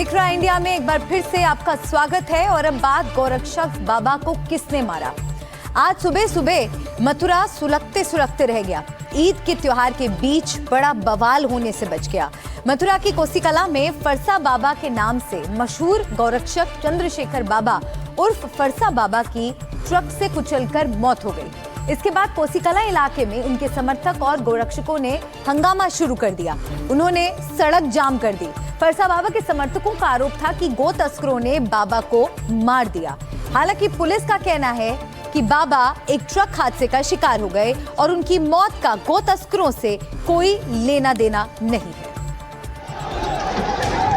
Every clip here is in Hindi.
रहा इंडिया में एक बार फिर से आपका स्वागत है। और अब बात गोरक्षक बाबा को किसने मारा। आज सुबह सुबह मथुरा सुलगते सुलगते रह गया। ईद के त्योहार के बीच बड़ा बवाल होने से बच गया। मथुरा की कोसीकला में फरसा बाबा के नाम से मशहूर गोरक्षक चंद्रशेखर बाबा उर्फ फरसा बाबा की ट्रक से कुचलकर मौत हो गई। इसके बाद कोसीकला इलाके में उनके समर्थक और गोरक्षकों ने हंगामा शुरू कर दिया। उन्होंने सड़क जाम कर दी। फरसा बाबा के समर्थकों का आरोप था कि गो तस्करों ने बाबा को मार दिया। हालांकि पुलिस का कहना है कि बाबा एक ट्रक हादसे का शिकार हो गए और उनकी मौत का गो तस्करों से कोई लेना देना नहीं है।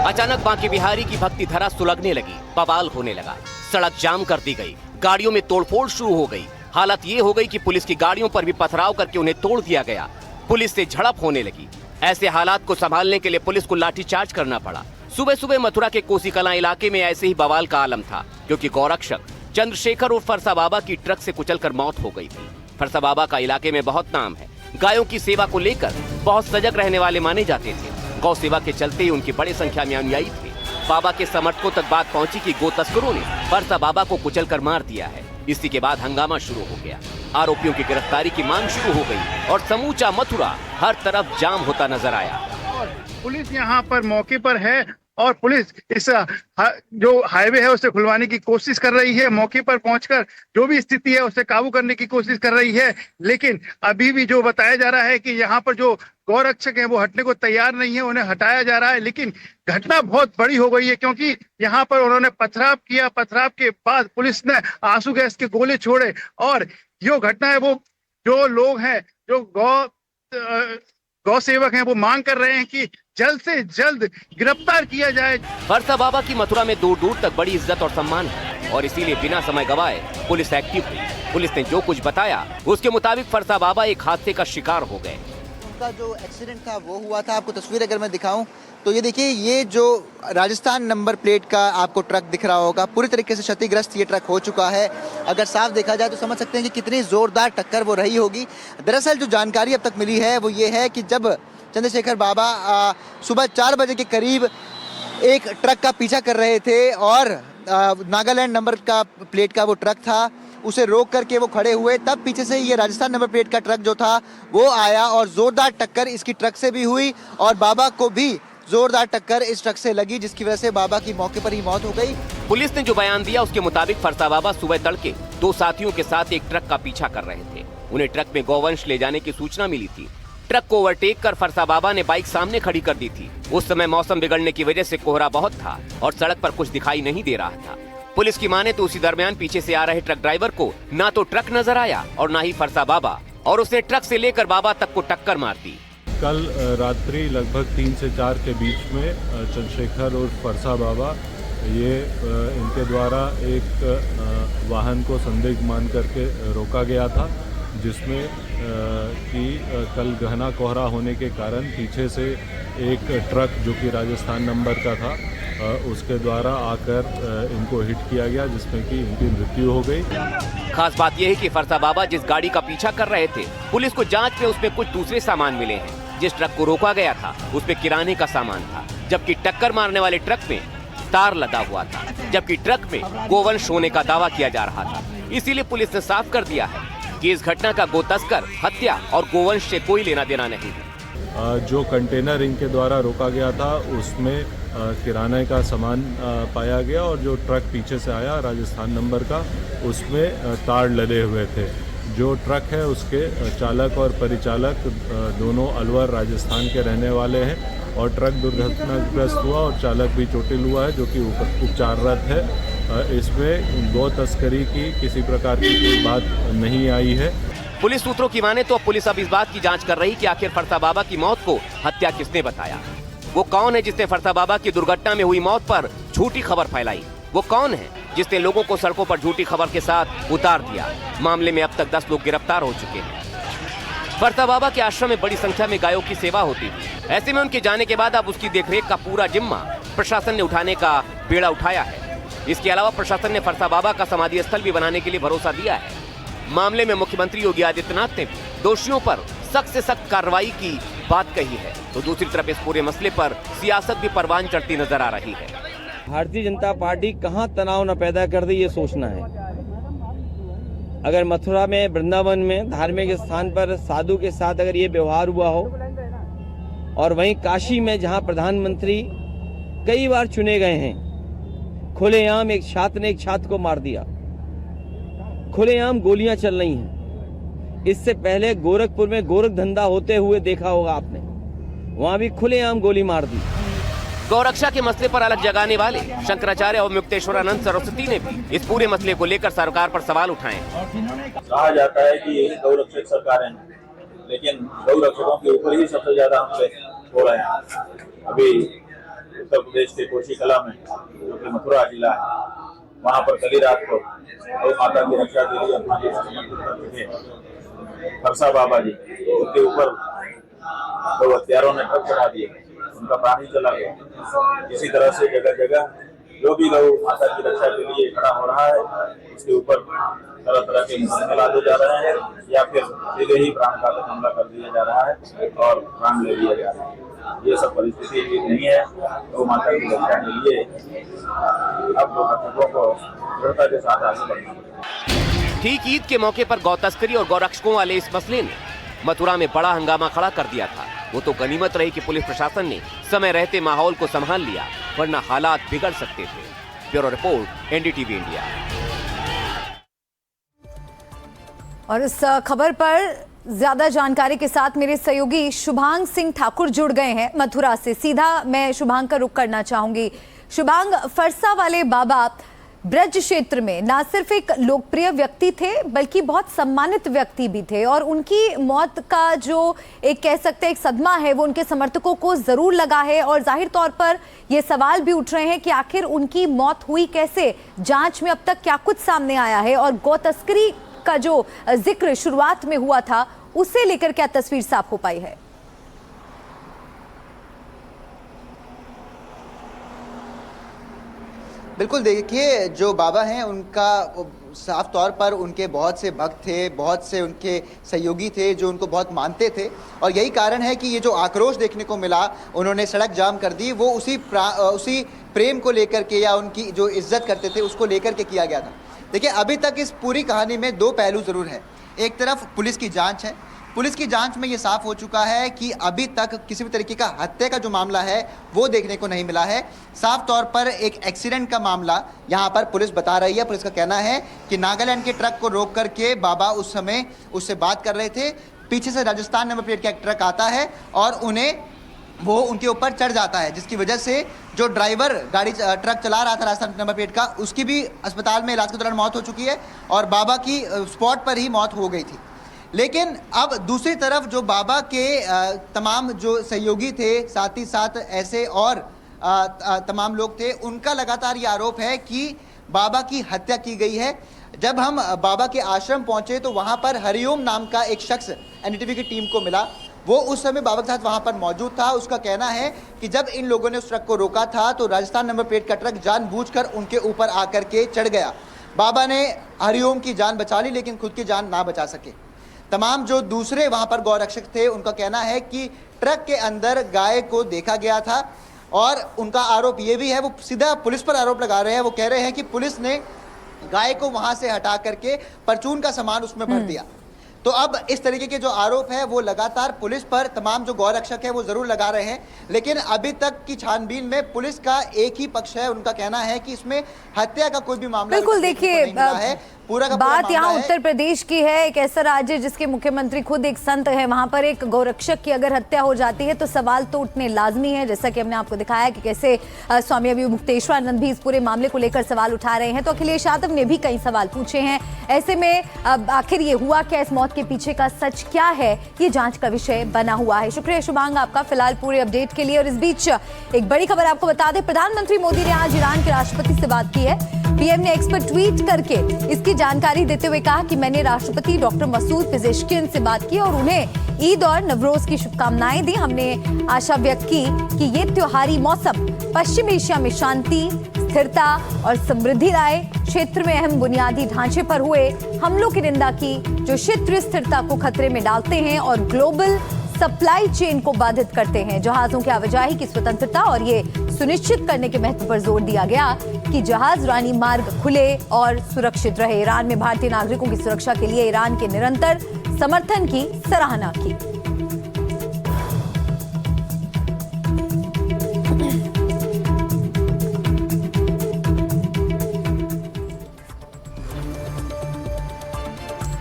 अचानक बांके बिहारी की भक्ति धरा सुलगने लगी, बवाल होने लगा। सड़क जाम कर दी गई, गाड़ियों में तोड़फोड़ शुरू हो गई। हालत ये हो गई कि पुलिस की गाड़ियों पर भी पथराव करके उन्हें तोड़ दिया गया। पुलिस से झड़प होने लगी। ऐसे हालात को संभालने के लिए पुलिस को लाठीचार्ज करना पड़ा। सुबह सुबह मथुरा के कोसीकला इलाके में ऐसे ही बवाल का आलम था, क्योंकि गोरक्षक चंद्रशेखर और फरसा बाबा की ट्रक से कुचलकर मौत हो गई थी। फरसा बाबा का इलाके में बहुत नाम है। गायों की सेवा को लेकर बहुत सजग रहने वाले माने जाते थे। गौ सेवा के चलते ही उनकी बड़ी संख्या में अनुयायी थे। बाबा के समर्थकों तक बात पहुंची कि गो तस्करों ने फरसा बाबा को कुचलकर मार दिया है। इसी के बाद हंगामा शुरू हो गया। आरोपियों की गिरफ्तारी की मांग शुरू हो गई और समूचा मथुरा हर तरफ जाम होता नजर आया। पुलिस यहाँ पर मौके पर है और पुलिस इस जो हाईवे है उसे खुलवाने की कोशिश कर रही है। मौके पर पहुंचकर जो भी स्थिति है उसे काबू करने की कोशिश कर रही है। लेकिन अभी भी जो बताया जा रहा है कि यहाँ पर जो गौरक्षक हैं वो हटने को तैयार नहीं है, उन्हें हटाया जा रहा है। लेकिन घटना बहुत बड़ी हो गई है, क्योंकि यहाँ पर उन्होंने पथराव किया। पथराव के बाद पुलिस ने आंसू गैस के गोले छोड़े और जो घटना है वो जो लोग हैं, जो गौ सेवक हैं, वो मांग कर रहे हैं कि जल्द से जल्द गिरफ्तार किया जाए। फरसा बाबा की मथुरा में दूर दूर तक बड़ी इज्जत और सम्मान है और इसीलिए बिना समय गवाए पुलिस एक्टिव हुई। पुलिस ने जो कुछ बताया उसके मुताबिक फरसा बाबा एक हादसे का शिकार हो गए। उनका जो एक्सीडेंट था वो हुआ था। आपको तस्वीर अगर मैं दिखाऊं तो ये देखिए, ये जो राजस्थान नंबर प्लेट का आपको ट्रक दिख रहा होगा, पूरी तरीके से क्षतिग्रस्त ये ट्रक हो चुका है। अगर साफ देखा जाए तो समझ सकते हैं कि कितनी जोरदार टक्कर वो रही होगी। दरअसल जो जानकारी अब तक मिली है वो ये है कि जब चंद्रशेखर बाबा सुबह 4 बजे के करीब एक ट्रक का पीछा कर रहे थे और नागालैंड नंबर का प्लेट का वो ट्रक था, उसे रोक करके वो खड़े हुए, तब पीछे से ये राजस्थान नंबर प्लेट का ट्रक जो था वो आया और जोरदार टक्कर इसकी ट्रक से भी हुई और बाबा को भी जोरदार टक्कर इस ट्रक से लगी, जिसकी वजह से बाबा की मौके पर ही मौत हो गई। पुलिस ने जो बयान दिया उसके मुताबिक फरसा बाबा सुबह तड़के 2 साथियों के साथ एक ट्रक का पीछा कर रहे थे। उन्हें ट्रक में गौवंश ले जाने की सूचना मिली थी। ट्रक को ओवरटेक कर फरसा बाबा ने बाइक सामने खड़ी कर दी थी। उस समय मौसम बिगड़ने की वजह से कोहरा बहुत था और सड़क पर कुछ दिखाई नहीं दे रहा था। पुलिस की माने तो उसी दरमियान पीछे से आ रहे ट्रक ड्राइवर को ना तो ट्रक नजर आया और ना ही फरसा बाबा, और उसने ट्रक से लेकर बाबा तक को टक्कर मार दी। कल रात्रि लगभग 3 से 4 के बीच में चंद्रशेखर और फरसा बाबा इनके द्वारा एक वाहन को संदिग्ध मान करके रोका गया था, जिसमें कि कल घना कोहरा होने के कारण पीछे से एक ट्रक जो कि राजस्थान नंबर का था उसके द्वारा आकर इनको हिट किया गया, जिसमें कि इनकी मृत्यु हो गई। खास बात यह है कि फरसा बाबा जिस गाड़ी का पीछा कर रहे थे, पुलिस को जांच में उसमें कुछ दूसरे सामान मिले हैं। जिस ट्रक को रोका गया था उसमें किराने का सामान था, जबकि टक्कर मारने वाले ट्रक में तार लदा हुआ था, जबकि ट्रक में गोवंश होने का दावा किया जा रहा था। इसीलिए पुलिस ने साफ कर दिया है कि इस घटना का गो तस्कर, हत्या और गोवंश से कोई लेना देना नहीं है। जो कंटेनर इनके द्वारा रोका गया था उसमें किराने का सामान पाया गया और जो ट्रक पीछे से आया राजस्थान नंबर का उसमें तार लदे हुए थे। जो ट्रक है उसके चालक और परिचालक दोनों अलवर राजस्थान के रहने वाले हैं और ट्रक दुर्घटनाग्रस्त हुआ और चालक भी चोटिल हुआ है, जो कि उपचाररत है। इसमें गौ तस्करी की किसी प्रकार की कोई बात नहीं आई है। पुलिस सूत्रों की माने तो पुलिस अब इस बात की जांच कर रही कि आखिर फरसा बाबा की मौत को हत्या किसने बताया। वो कौन है जिसने फरसा बाबा की दुर्घटना में हुई मौत पर झूठी खबर फैलाई। वो कौन है जिसने लोगों को सड़कों पर झूठी खबर के साथ उतार दिया। मामले में अब तक 10 लोग गिरफ्तार हो चुके हैं। फरसा बाबा के आश्रम में बड़ी संख्या में गायों की सेवा होती थी। ऐसे में उनके जाने के बाद अब उसकी देखरेख का पूरा जिम्मा प्रशासन ने उठाने का बेड़ा उठाया है। इसके अलावा प्रशासन ने फरसा बाबा का समाधि स्थल भी बनाने के लिए भरोसा दिया है। मामले में मुख्यमंत्री योगी आदित्यनाथ ने दोषियों पर सख्त से सख्त कार्रवाई की बात कही है, तो दूसरी तरफ इस पूरे मसले पर सियासत भी परवान चढ़ती नजर आ रही है। भारतीय जनता पार्टी कहाँ तनाव न पैदा कर दे, ये सोचना है। अगर मथुरा में, वृंदावन में, धार्मिक स्थान पर साधु के साथ अगर ये व्यवहार हुआ हो, और वहीं काशी में जहां प्रधानमंत्री कई बार चुने गए हैं, खुलेआम एक छात्र ने एक छात्र को मार दिया, खुलेआम गोलियां चल रही हैं। इससे पहले गोरखपुर में गोरख धंधा होते हुए देखा होगा आपने, वहां भी खुलेआम गोली मार दी। गौरक्षा के मसले पर अलग जगाने वाले शंकराचार्य और मुक्तेश्वरानंद सरस्वती ने भी इस पूरे मसले को लेकर सरकार पर सवाल उठाए। कहा जाता है कि यही गौरक्षक सरकार है, लेकिन गौरक्षकों के ऊपर ही सबसे ज्यादा हमले हो रहे हैं। अभी उत्तर प्रदेश के कोशी कला में, जो कि मथुरा जिला है, वहाँ पर कल रात को गौ माता की रक्षा के लिए अपना जीवन समर्पित कर चुके फरसा बाबा जी, उनके ऊपर दो हत्यारों ने ट्रक चढ़ा दिए, उनका प्राण ही चला गया। इसी तरह से जगह जगह जो भी गौ माता की रक्षा के लिए खड़ा हो रहा है, उसके ऊपर तरह तरह के मुकदमे लादे जा रहे हैं, या फिर सीधे ही प्राण घातक हमला कर दिया जा रहा है और प्राण ले लिया जा रहा है। ये सब परिस्थिति ठीक नहीं है। गौ माता की रक्षा के लिए अब गौरक्षकों को दृढ़ता के साथ आगे बढ़ना पड़ेगा। ठीक ईद के मौके पर गौ तस्करी और गौरक्षकों वाले इस मसले ने मथुरा में बड़ा हंगामा खड़ा कर दिया था। वो तो गनीमत रही कि पुलिस प्रशासन ने समय रहते माहौल को संभाल लिया, वरना हालात बिगड़ सकते थे। Bureau report, NDTV India. और इस खबर पर ज्यादा जानकारी के साथ मेरे सहयोगी शुभांग सिंह ठाकुर जुड़ गए हैं मथुरा से। सीधा मैं शुभांग का रुख करना चाहूंगी। शुभांग, फरसा वाले बाबा ब्रज क्षेत्र में ना सिर्फ एक लोकप्रिय व्यक्ति थे, बल्कि बहुत सम्मानित व्यक्ति भी थे, और उनकी मौत का जो एक कह सकते हैं एक सदमा है, वो उनके समर्थकों को जरूर लगा है। और जाहिर तौर पर ये सवाल भी उठ रहे हैं कि आखिर उनकी मौत हुई कैसे, जांच में अब तक क्या कुछ सामने आया है, और गौ तस्करी का जो जिक्र शुरुआत में हुआ था उसे लेकर क्या तस्वीर साफ हो पाई है? बिल्कुल, देखिए जो बाबा हैं उनका साफ तौर पर उनके बहुत से भक्त थे, बहुत से उनके सहयोगी थे जो उनको बहुत मानते थे, और यही कारण है कि ये जो आक्रोश देखने को मिला, उन्होंने सड़क जाम कर दी, वो उसी प्रेम को लेकर के या उनकी जो इज्जत करते थे उसको लेकर के किया गया था। देखिए, अभी तक इस पूरी कहानी में दो पहलू ज़रूर हैं। एक तरफ पुलिस की जांच है। पुलिस की जांच में ये साफ हो चुका है कि अभी तक किसी भी तरीके का हत्या का जो मामला है वो देखने को नहीं मिला है। साफ तौर पर एक एक्सीडेंट का मामला यहाँ पर पुलिस बता रही है। पुलिस का कहना है कि नागालैंड के ट्रक को रोक करके बाबा उस समय उससे बात कर रहे थे, पीछे से राजस्थान नंबर प्लेट का एक ट्रक आता है और वो उनके ऊपर चढ़ जाता है, जिसकी वजह से जो ड्राइवर गाड़ी ट्रक चला रहा था राजस्थान नंबर प्लेट का, उसकी भी अस्पताल में इलाज के दौरान मौत हो चुकी है और बाबा की स्पॉट पर ही मौत हो गई थी। लेकिन अब दूसरी तरफ जो बाबा के तमाम जो सहयोगी थे, साथ ही साथ ऐसे और तमाम लोग थे, उनका लगातार ये आरोप है कि बाबा की हत्या की गई है। जब हम बाबा के आश्रम पहुंचे तो वहां पर हरिओम नाम का एक शख्स एनडीटीवी की टीम को मिला। वो उस समय बाबा के साथ वहां पर मौजूद था। उसका कहना है कि जब इन लोगों ने उस ट्रक को रोका था तो राजस्थान नंबर प्लेट का ट्रक जानबूझकर उनके ऊपर आकर के चढ़ गया। बाबा ने हरिओम की जान बचा ली लेकिन खुद की जान ना बचा सके। तमाम जो दूसरे वहां पर गौरक्षक थे उनका कहना है कि ट्रक के अंदर गाय को देखा गया था और उनका आरोप ये भी है, वो सीधा पुलिस पर आरोप लगा रहे हैं। वो कह रहे हैं कि पुलिस ने गाय को वहां से हटा करके परचून का सामान उसमें भर दिया। तो अब इस तरीके के जो आरोप है वो लगातार पुलिस पर तमाम जो गौरक्षक है वो जरूर लगा रहे हैं, लेकिन अभी तक की छानबीन में पुलिस का एक ही पक्ष है। उनका कहना है कि इसमें हत्या का कोई भी मामला बिल्कुल, देखिए बात यहाँ है। उत्तर प्रदेश की है, एक ऐसा राज्य जिसके मुख्यमंत्री खुद एक संत है। वहां पर एक गौरक्षक की अगर हत्या हो जाती है तो सवाल तो उठने लाजमी है, जैसा कि हमने आपको दिखाया कि कैसे स्वामी अभी मुक्तेश्वरानंद भी इस पूरे मामले को लेकर सवाल उठा रहे हैं। तो अखिलेश यादव ने भी कई सवाल पूछे हैं। ऐसे में अब आखिर ये हुआ क्या, इस मौत के पीछे का सच क्या है, ये जांच का विषय बना हुआ है। शुक्रिया शुभांग आपका फिलहाल पूरे अपडेट के लिए। और इस बीच एक बड़ी खबर आपको बता दें, प्रधानमंत्री मोदी ने आज ईरान के राष्ट्रपति से बात की है। पीएम ने एक्स पर ट्वीट करके इसकी जानकारी देते हुए कहा कि मैंने राष्ट्रपति डॉक्टर मसूद पेजेश्कियन से बात की और उन्हें ईद और नवरोज की शुभकामनाएं दी। हमने आशा व्यक्त की कि ये त्योहारी मौसम पश्चिम एशिया में शांति, स्थिरता और समृद्धि लाए। क्षेत्र में अहम बुनियादी ढांचे पर हुए हमलों की निंदा की जो क्षेत्रीय स्थिरता को खतरे में डालते हैं और ग्लोबल सप्लाई चेन को बाधित करते हैं। जहाजों की आवाजाही की स्वतंत्रता और ये सुनिश्चित करने के महत्व पर जोर दिया गया कि जहाज रानी मार्ग खुले और सुरक्षित रहे। ईरान में भारतीय नागरिकों की सुरक्षा के लिए ईरान के निरंतर समर्थन की सराहना की।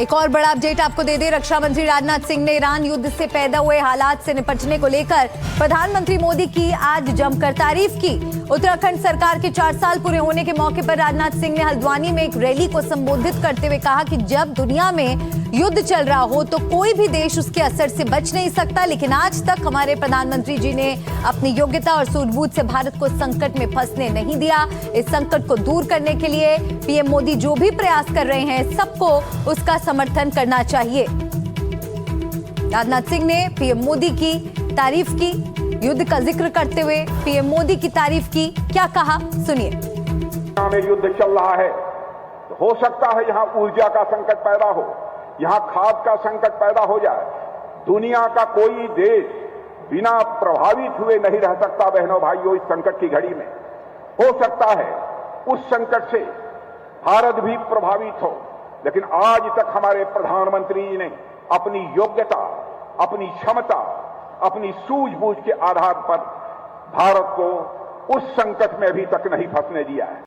एक और बड़ा अपडेट आपको दे दें, रक्षा मंत्री राजनाथ सिंह ने ईरान युद्ध से पैदा हुए हालात से निपटने को लेकर प्रधानमंत्री मोदी की आज जमकर तारीफ की। उत्तराखंड सरकार के 4 साल पूरे होने के मौके पर राजनाथ सिंह ने हल्द्वानी में एक रैली को संबोधित करते हुए कहा कि जब दुनिया में युद्ध चल रहा हो तो कोई भी देश उसके असर से बच नहीं सकता, लेकिन आज तक हमारे प्रधानमंत्री जी ने अपनी योग्यता और सूझबूझ से भारत को संकट में फंसने नहीं दिया। इस संकट को दूर करने के लिए पीएम मोदी जो भी प्रयास कर रहे हैं, सबको उसका समर्थन करना चाहिए। राजनाथ सिंह ने पीएम मोदी की तारीफ की। युद्ध का जिक्र करते हुए पीएम मोदी की तारीफ की, क्या कहा सुनिए। में युद्ध चल रहा है, हो सकता है यहाँ ऊर्जा का संकट पैदा हो, यहाँ खाद का संकट पैदा हो जाए। दुनिया का कोई देश बिना प्रभावित हुए नहीं रह सकता बहनों भाइयों इस संकट की घड़ी में। हो सकता है उस संकट से भारत भी प्रभावित हो, लेकिन आज तक हमारे प्रधानमंत्री जी ने अपनी योग्यता, अपनी क्षमता, अपनी सूझबूझ के आधार पर भारत को उस संकट में अभी तक नहीं फंसने दिया है।